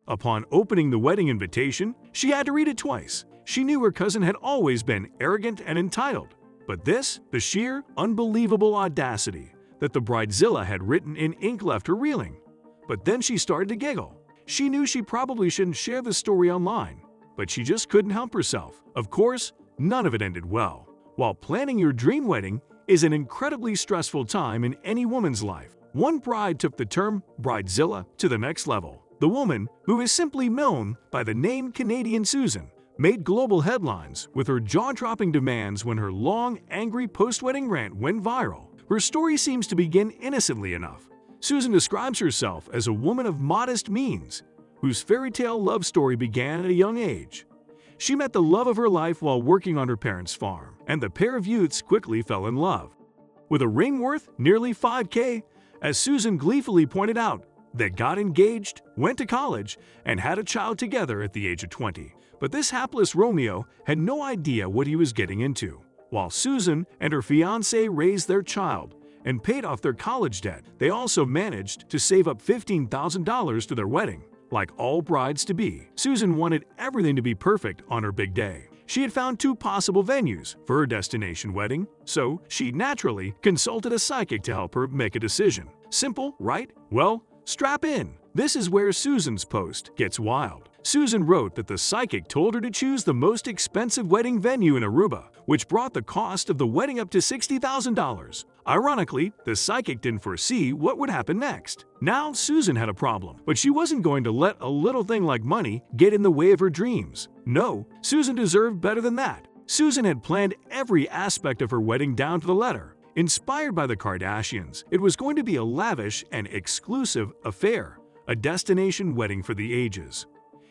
Upon opening the wedding invitation, she had to read it twice. She knew her cousin had always been arrogant and entitled, but this, the sheer, unbelievable audacity that the Bridezilla had written in ink left her reeling. But then she started to giggle. She knew she probably shouldn't share the story online, but she just couldn't help herself. Of course, none of it ended well. While planning your dream wedding is an incredibly stressful time in any woman's life, one bride took the term Bridezilla to the next level. The woman, who is simply known by the name Canadian Susan, made global headlines with her jaw-dropping demands when her long, angry post-wedding rant went viral. Her story seems to begin innocently enough. Susan describes herself as a woman of modest means, whose fairy tale love story began at a young age. She met the love of her life while working on her parents' farm, and the pair of youths quickly fell in love. With a ring worth nearly $5,000, as Susan gleefully pointed out, they got engaged, went to college, and had a child together at the age of 20. But this hapless Romeo had no idea what he was getting into. While Susan and her fiancé raised their child and paid off their college debt, they also managed to save up $15,000 to their wedding. Like all brides-to-be, Susan wanted everything to be perfect on her big day. She had found 2 possible venues for her destination wedding, so she naturally consulted a psychic to help her make a decision. Simple, right? Well, strap in. This is where Susan's post gets wild. Susan wrote that the psychic told her to choose the most expensive wedding venue in Aruba, which brought the cost of the wedding up to $60,000. Ironically, the psychic didn't foresee what would happen next. Now Susan had a problem, but she wasn't going to let a little thing like money get in the way of her dreams. No, Susan deserved better than that. Susan had planned every aspect of her wedding down to the letter. Inspired by the Kardashians, it was going to be a lavish and exclusive affair, a destination wedding for the ages.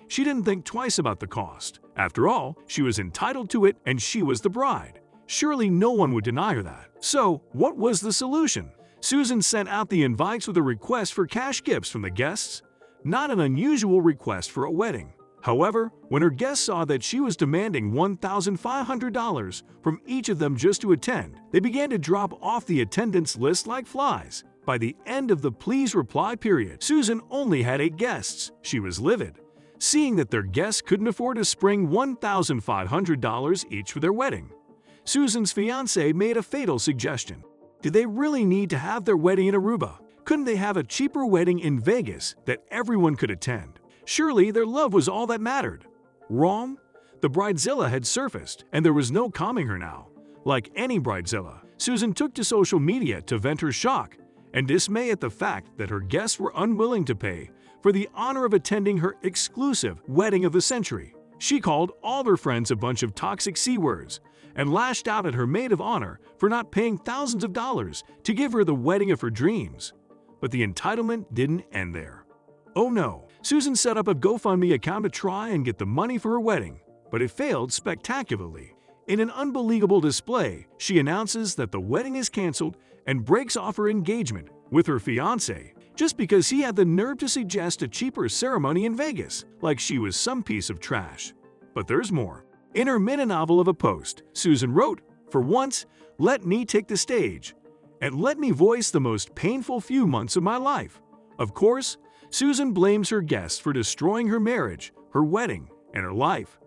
She didn't think twice about the cost. After all, she was entitled to it and she was the bride. Surely no one would deny her that. So, what was the solution? Susan sent out the invites with a request for cash gifts from the guests. Not an unusual request for a wedding. However, when her guests saw that she was demanding $1,500 from each of them just to attend, they began to drop off the attendance list like flies. By the end of the please reply period, Susan only had 8 guests. She was livid, seeing that their guests couldn't afford to spring $1,500 each for their wedding. Susan's fiancé made a fatal suggestion. Did they really need to have their wedding in Aruba? Couldn't they have a cheaper wedding in Vegas that everyone could attend? Surely their love was all that mattered. Wrong? The Bridezilla had surfaced, and there was no calming her now. Like any Bridezilla, Susan took to social media to vent her shock and dismay at the fact that her guests were unwilling to pay for the honor of attending her exclusive wedding of the century. She called all her friends a bunch of toxic C-words and lashed out at her maid of honor for not paying thousands of dollars to give her the wedding of her dreams. But the entitlement didn't end there. Oh no, Susan set up a GoFundMe account to try and get the money for her wedding, but it failed spectacularly. In an unbelievable display, she announces that the wedding is canceled and breaks off her engagement with her fiancé just because he had the nerve to suggest a cheaper ceremony in Vegas, like she was some piece of trash. But there's more. In her mini-novel of a post, Susan wrote, "For once, let me take the stage, and let me voice the most painful few months of my life." Of course, Susan blames her guests for destroying her marriage, her wedding, and her life.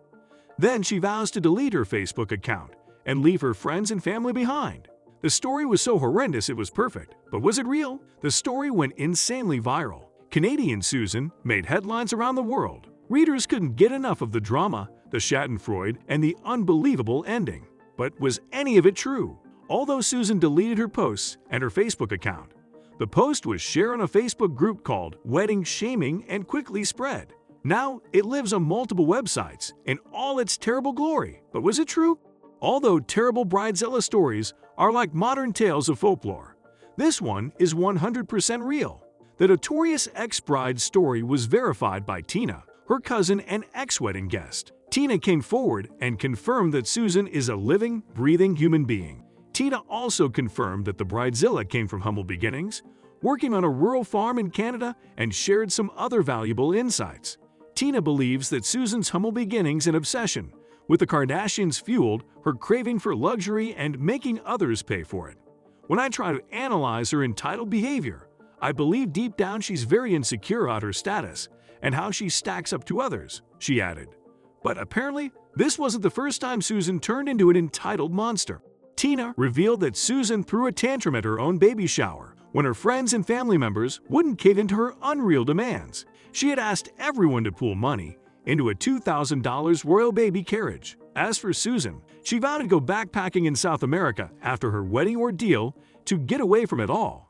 Then she vows to delete her Facebook account and leave her friends and family behind. The story was so horrendous it was perfect, but was it real? The story went insanely viral. Canadian Susan made headlines around the world. Readers couldn't get enough of the drama, the schadenfreude, and the unbelievable ending. But was any of it true? Although Susan deleted her posts and her Facebook account, the post was shared on a Facebook group called Wedding Shaming and quickly spread. Now it lives on multiple websites in all its terrible glory. But was it true? Although terrible Bridezilla stories are like modern tales of folklore, this one is 100% real. The notorious ex-bride's story was verified by Tina, her cousin and ex-wedding guest. Tina came forward and confirmed that Susan is a living, breathing human being. Tina also confirmed that the Bridezilla came from humble beginnings, working on a rural farm in Canada, and shared some other valuable insights. Tina believes that Susan's humble beginnings and obsession with the Kardashians fueled her craving for luxury and making others pay for it. When I try to analyze her entitled behavior, I believe deep down she's very insecure about her status and how she stacks up to others, she added. But apparently, this wasn't the first time Susan turned into an entitled monster. Tina revealed that Susan threw a tantrum at her own baby shower when her friends and family members wouldn't cave into her unreal demands. She had asked everyone to pool money into a $2,000 royal baby carriage. As for Susan, she vowed to go backpacking in South America after her wedding ordeal to get away from it all.